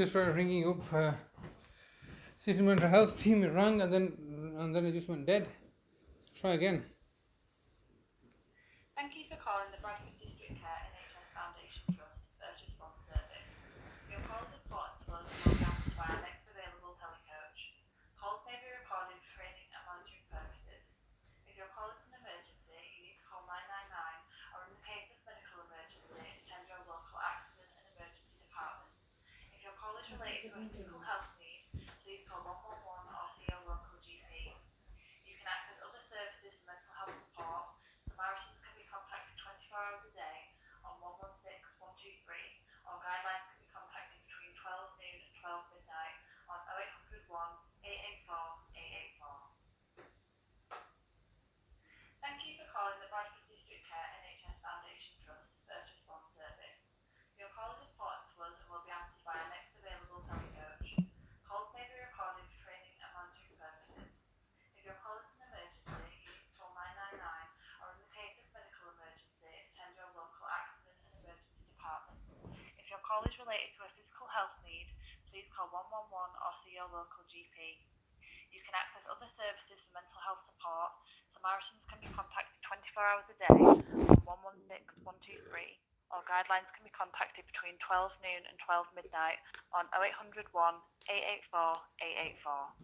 Just started ringing up City Mental Health team. It rang and then it just went dead. Let's try again. Thank you for calling the Bradford District Care NHS Foundation Trust First Response Service. Your call is important to us and will be answered by our next available telecoach. Calls may be recorded for training and monitoring purposes. If your call is an emergency, you need to call 999 or in the case of medical emergency, attend your local accident and emergency department. If your call is related to a physical health need, please call 111 or see your local GP. You can access other services for mental health support. Samaritans can be contacted 24 hours a day on 116 123, or guidelines can be contacted between 12 noon and 12 midnight on 0800 884 884. Thank you for calling the Bradford District Care NHS Foundation Trust First Response Service. Your call is important to us and will be answered by our next available telecoach. Calls may be recorded for training and monitoring purposes. If your call is an emergency, you need to call 999 or in the case of medical emergency, attend your local accident and emergency department. If your call is related to a physical health need, please call 111 or see your local GP. You can access other services for mental health support. Samaritans can be contacted 24 hours a day on 116 123, or guidelines can be contacted between 12 noon and 12 midnight on 0800 884 884.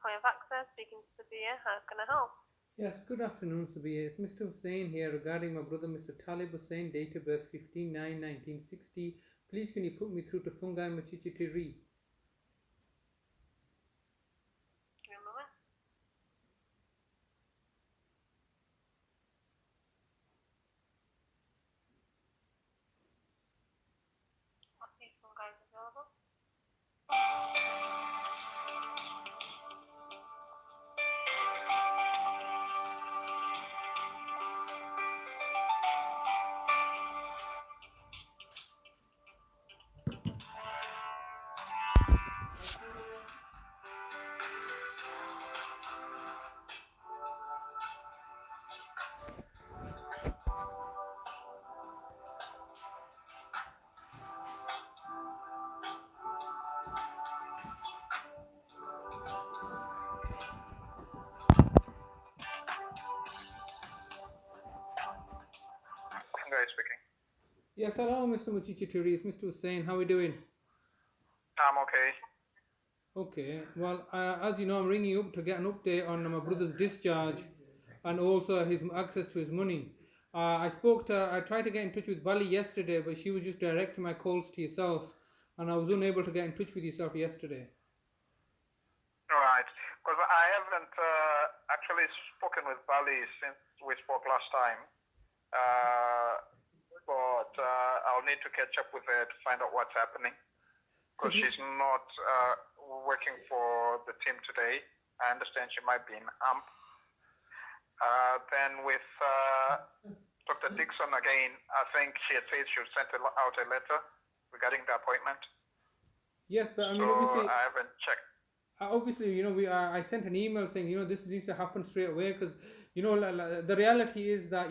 Point of access, speaking to Sabia, how can I help? Yes, good afternoon, Sabia. It's Mr. Hussain here regarding my brother, Mr. Talib Hussain, date of birth 15/9/1960. Please, can you put me through to Funfai Machichitiri? Give me a moment. I'll see if some guys available. Guy speaking. Yes, hello, Mr. Machichitiri. It's Mr. Hussain. How are we doing? I'm okay. Okay, well, as you know, I'm ringing up to get an update on my brother's discharge and also his access to his money. I tried to get in touch with Bali yesterday, but she was just directing my calls to yourself, and I was unable to get in touch with yourself yesterday. Right, because I haven't actually spoken with Bali since we spoke last time, but I'll need to catch up with her to find out what's happening, because she's not working for the team today. I understand she might be in AMP. Then with Dr. Dixon again, I think she had said she would send out a letter regarding the appointment. Yes, but I mean, So obviously, I haven't checked. obviously, I sent an email saying, this needs to happen straight away because, the reality is that,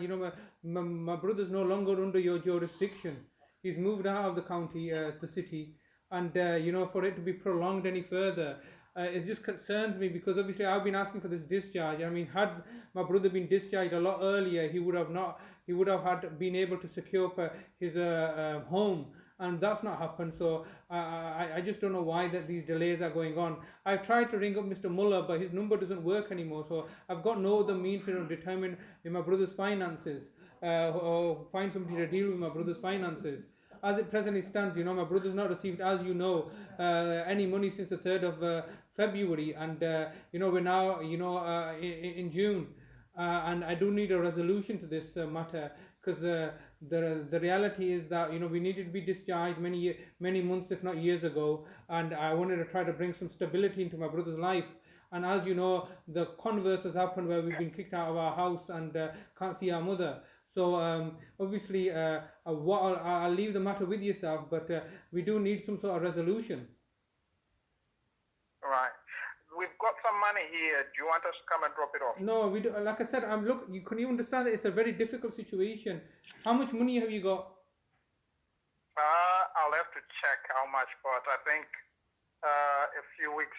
my brother's no longer under your jurisdiction. He's moved out of the county, the city, and, for it to be prolonged any further, it just concerns me because obviously I've been asking for this discharge. I mean, had my brother been discharged a lot earlier, he would have had been able to secure his home, and that's not happened. So I just don't know why that these delays are going on. I've tried to ring up Mr. Muller, but his number doesn't work anymore. So I've got no other means to determine my brother's finances, or find somebody to deal with my brother's finances. As it presently stands, my brother's not received, as you know, any money since the 3rd of February, and we're now, in June, and I do need a resolution to this matter because the reality is that we needed to be discharged many months, if not years ago, and I wanted to try to bring some stability into my brother's life. And as you know, the converse has happened where we've been kicked out of our house and can't see our mother. So obviously, I'll leave the matter with yourself, but we do need some sort of resolution. Right. We've got some money here. Do you want us to come and drop it off? No, we do. Like I said, can you understand that it's a very difficult situation? How much money have you got? I'll have to check how much, but I think a few weeks.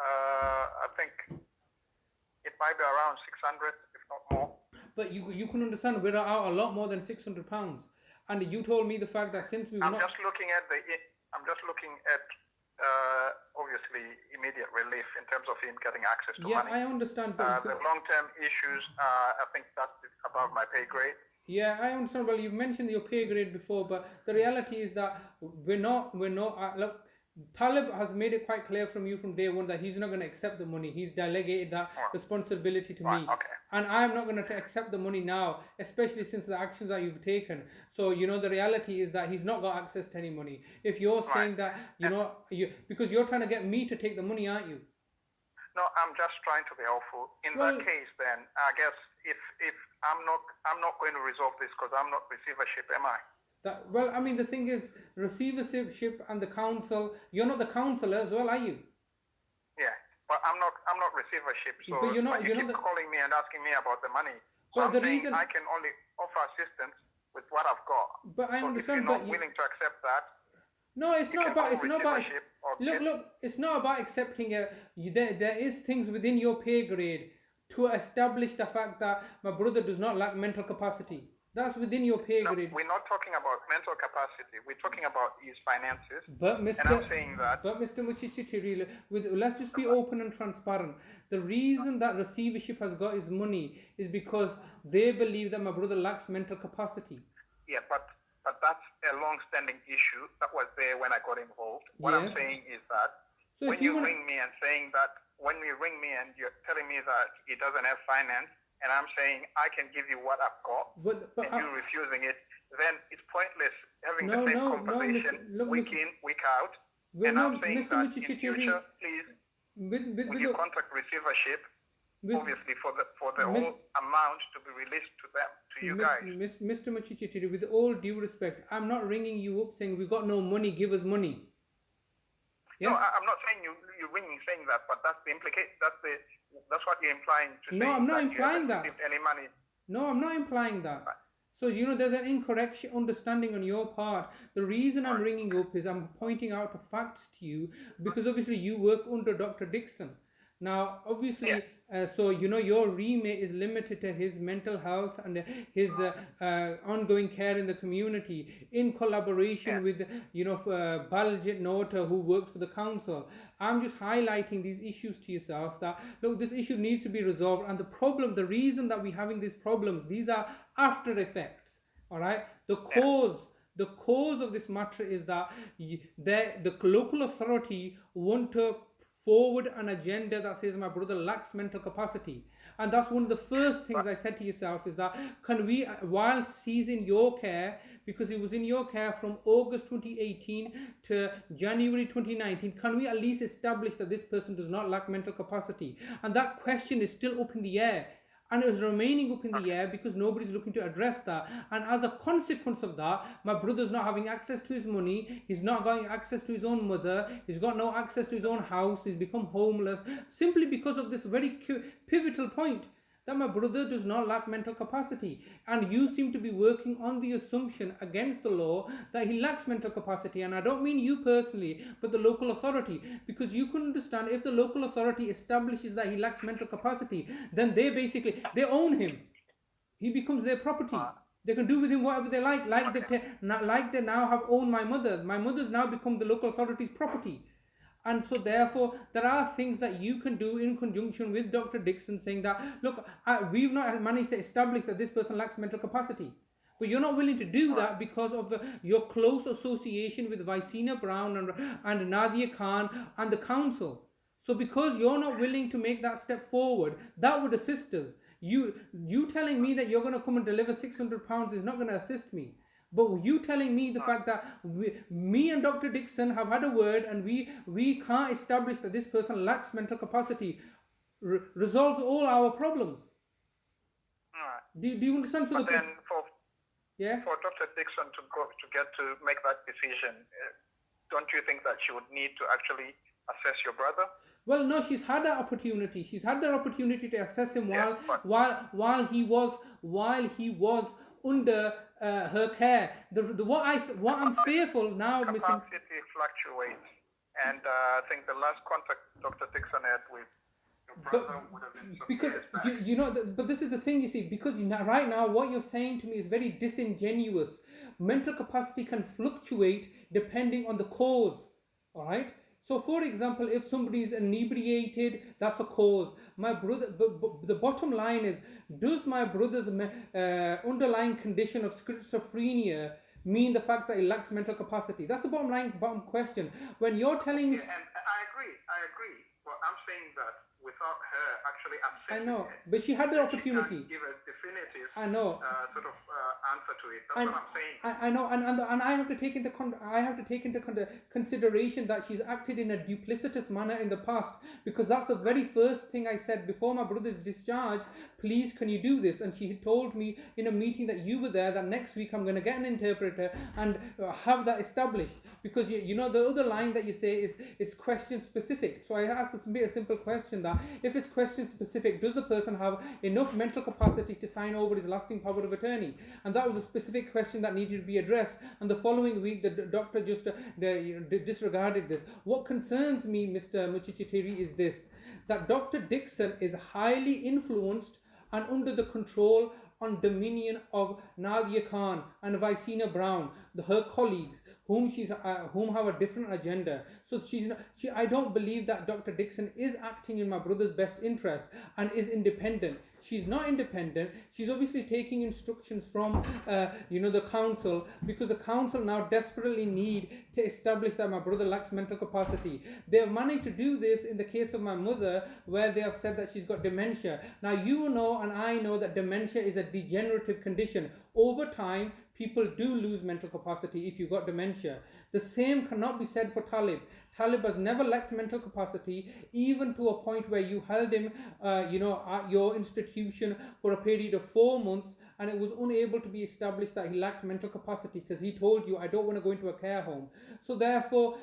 I think it might be around 600, if not more. But you can understand we're out a lot more than £600, and you told me the fact that since we've I'm just looking at obviously immediate relief in terms of him getting access to money. Yeah, I understand. But the long-term issues, I think that's above my pay grade. Yeah, I understand. Well, you've mentioned your pay grade before, but the reality is that we're not. Look, Talib has made it quite clear from day one that he's not going to accept the money. He's delegated that responsibility to me. Okay. And I'm not going to accept the money now, especially since the actions that you've taken. So, the reality is that he's not got access to any money. If you're saying that, because you're trying to get me to take the money, aren't you? No, I'm just trying to be helpful. In that case, then, I guess if I'm not going to resolve this because I'm not receivership, am I? Well, I mean, the thing is, receivership and the council, you're not the councillor as well, are you? Yeah, but I'm not receivership, so but you keep calling me and asking me about the money. So but I'm saying I can only offer assistance with what I've got. But I understand, if you're not willing to accept that. No, it's not about. Look. It's not about accepting it. There is things within your pay grade to establish the fact that my brother does not lack mental capacity. That's within your pay grade. We're not talking about mental capacity. We're talking about his finances. But and I'm saying that. But Mr. Muchichitiri, let's just be open and transparent. The reason that receivership has got his money is because they believe that my brother lacks mental capacity. Yeah, but that's a long-standing issue that was there when I got involved. What I'm saying is that when you ring me and saying that, when you ring me and you're telling me that he doesn't have finance, and I'm saying I can give you what I've got, and you're refusing it, then it's pointless having the same conversation week in, week out. And I'm saying that in future, please, would you contact receivership, obviously for the whole amount to be released to you guys. Mr. Machichitiri, with all due respect, I'm not ringing you up saying we've got no money, give us money. Yes? No, I'm not saying you're ringing saying that, but that's the implication. That's what you're implying to say. No, I'm not implying that. Any money. No, I'm not implying that. Right. So, there's an incorrect understanding on your part. The reason I'm ringing up is I'm pointing out the facts to you because obviously you work under Dr. Dixon. Now, obviously, so your remit is limited to his mental health and his ongoing care in the community in collaboration with Baljit Nota, who works for the council. I'm just highlighting these issues to yourself that look, this issue needs to be resolved, and the reason that we're having these problems, these are after effects. All right, the cause of this matter is that the local authority want to forward an agenda that says my brother lacks mental capacity, and that's one of the first things I said to yourself is that can we, whilst he's in your care, because he was in your care from August 2018 to January 2019, can we at least establish that this person does not lack mental capacity? And that question is still up in the air. and it was remaining up in the air because nobody's looking to address that. And as a consequence of that, my brother's not having access to his money, he's not got access to his own mother, he's got no access to his own house, he's become homeless, simply because of this very pivotal point, that my brother does not lack mental capacity. And you seem to be working on the assumption against the law that he lacks mental capacity. And I don't mean you personally, but the local authority, because you can understand, if the local authority establishes that he lacks mental capacity, then they own him. He becomes their property. They can do with him whatever they like they now have owned my mother. My mother's now become the local authority's property. And so therefore there are things that you can do in conjunction with Dr. Dixon, saying that, look, we've not managed to establish that this person lacks mental capacity, but you're not willing to do that because of your close association with Vicina Brown and Nadia Khan and the council. So because you're not willing to make that step forward, that would assist us. You telling me that you're going to come and deliver £600 is not going to assist me. But you telling me the fact that me and Dr. Dixon have had a word and we can't establish that this person lacks mental capacity resolves all our problems. Do you understand? So but then for Dr. Dixon to get to make that decision, don't you think that she would need to actually assess your brother? Well, no, she's had that opportunity. She's had that opportunity to assess him while he was under her care. What I'm fearful now, capacity fluctuates, and I think the last contact Dr. Dixon had with your brother would have been because but this is the thing, you see, because right now what you're saying to me is very disingenuous. Mental capacity can fluctuate depending on the cause. All right. So, for example, if somebody is inebriated, that's a cause. My brother, but the bottom line is, does my brother's underlying condition of schizophrenia mean the fact that he lacks mental capacity? That's the bottom question. When you're telling me, and I agree. But I'm saying that without her actually I accepting know, but she had the opportunity. She can't give a definitive sort of answer to it. That's what I'm saying. I know, and I have to take into consideration that she's acted in a duplicitous manner in the past, because that's the very first thing I said before my brother's discharge. Please, can you do this? And she had told me in a meeting that you were there that next week I'm going to get an interpreter and have that established, because the other line that you say is question specific. So I asked a simple question, that if it's question specific, does the person have enough mental capacity to sign over his lasting power of attorney? And that was a specific question that needed to be addressed. And the following week, the doctor just disregarded this. What concerns me, Mr. Muchichitiri, is this: that Dr. Dixon is highly influenced and under the control and dominion of Nadia Khan and Vicina Brown, her colleagues, whom have a different agenda. So I don't believe that Dr. Dixon is acting in my brother's best interest and is independent. She's not independent. She's obviously taking instructions from the council, because the council now desperately need to establish that my brother lacks mental capacity. They have managed to do this in the case of my mother, where they have said that she's got dementia. Now you know and I know that dementia is a degenerative condition. Over time, people do lose mental capacity if you've got dementia. The same cannot be said for Talib. Talib has never lacked mental capacity, even to a point where you held him, at your institution for a period of 4 months, and it was unable to be established that he lacked mental capacity, because he told you, I don't want to go into a care home. So therefore,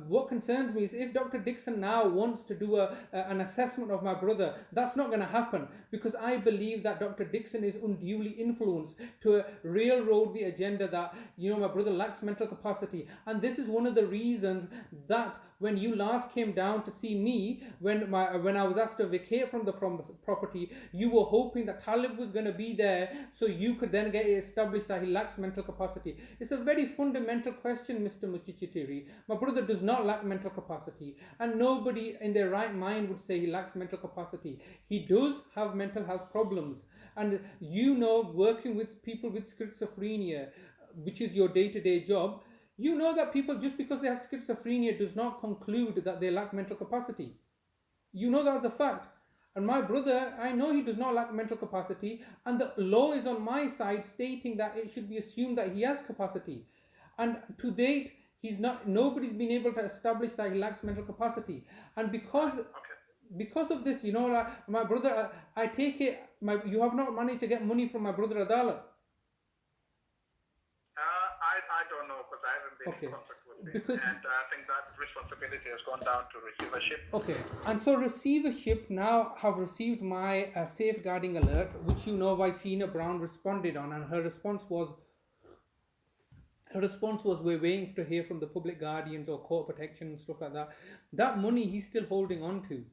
what concerns me is, if Dr. Dixon now wants to do an assessment of my brother, that's not going to happen, because I believe that Dr. Dixon is unduly influenced to railroad the agenda that, my brother lacks mental capacity. And this is one of the reasons that when you last came down to see me, when I was asked to vacate from the property, you were hoping that Talib was going to be there, so you could then get it established that he lacks mental capacity. It's a very fundamental question, Mr. Muchichitiri. My brother does not lack mental capacity, and nobody in their right mind would say he lacks mental capacity. He does have mental health problems, and working with people with schizophrenia, which is your day-to-day job, you know that people, just because they have schizophrenia, does not conclude that they lack mental capacity. You know that as a fact. And my brother, I know he does not lack mental capacity, and the law is on my side, stating that it should be assumed that he has capacity. And to date, nobody's been able to establish that he lacks mental capacity. And because Because of this, like, my brother, I take it, you have not managed to get money from my brother Adalat. I don't know because I haven't been in contact with him, and I think that responsibility has gone down to receivership. Okay, and so receivership now have received my safeguarding alert, which Vicina Brown responded on, and her response was we're waiting to hear from the public guardians or court protection and stuff like that. That money he's still holding on to.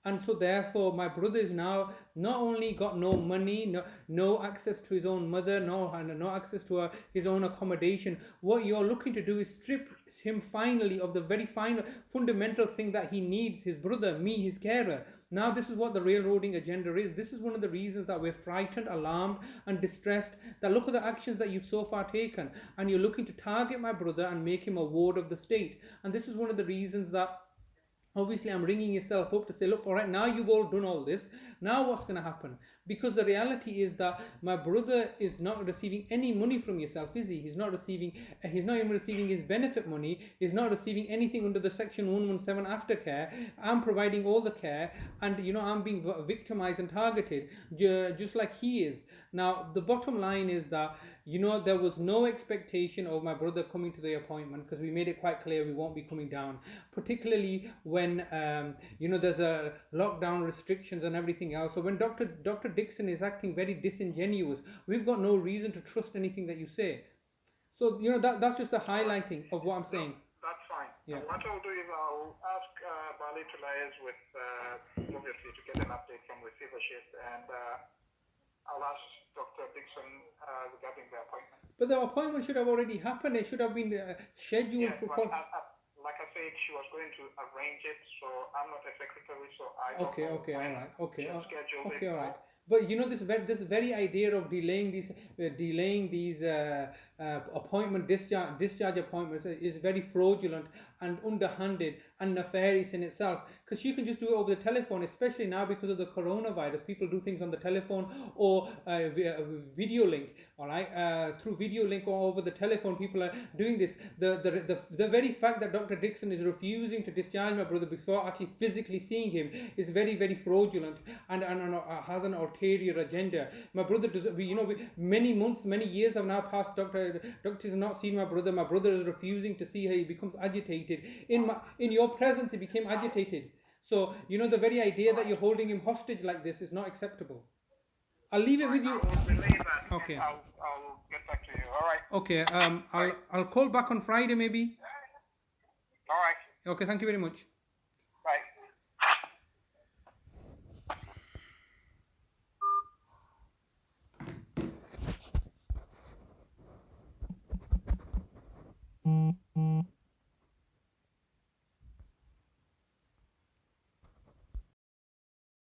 And so therefore my brother is now not only got no money, no access to his own mother, no access to his own accommodation. What you're looking to do is strip him finally of the very final fundamental thing that he needs, his brother, me, his carer. Now this is what the railroading agenda is. This is one of the reasons that we're frightened, alarmed and distressed, that look at the actions that you've so far taken, and you're looking to target my brother and make him a ward of the state. And this is one of the reasons that obviously I'm ringing yourself up to say, look, all right, now you've all done all this, now what's going to happen? Because the reality is that my brother is not receiving any money from yourself, is he? He's not even receiving his benefit money. He's not receiving anything under the section 117 aftercare. I'm providing all the care, and I'm being victimized and targeted just like he is. Now the bottom line is that there was no expectation of my brother coming to the appointment, because we made it quite clear we won't be coming down, particularly when there's a lockdown restrictions and everything else. So when Dr. Dixon is acting very disingenuous, we've got no reason to trust anything that you say. So that's just the highlighting of what I'm saying. That's fine. Yeah. What I'll do is I'll ask Bali to liaise with obviously to get an update from receivership, and I'll ask Dr. Dixon regarding the appointment. But the appointment should have already happened. It should have been scheduled for. Like I said, she was going to arrange it, so I'm not a secretary, so I don't know. Okay, all right. But this very idea of delaying these appointment discharge appointments is very fraudulent and underhanded and nefarious in itself, because you can just do it over the telephone, especially now because of the coronavirus. People do things on the telephone or video link, all right, through video link or over the telephone. People are doing this. The very fact that Dr. Dixon is refusing to discharge my brother before actually physically seeing him is very, very fraudulent and has an ulterior agenda. My brother does, many months, many years have now passed. Doctor has not seen my brother. My brother is refusing to see her. He becomes agitated. In your presence, he became agitated. So the very idea that you're holding him hostage like this is not acceptable. I'll leave it with you. Okay. I'll get back to you. All right. Okay. I'll call back on Friday maybe. All right. Okay. Thank you very much. Bye.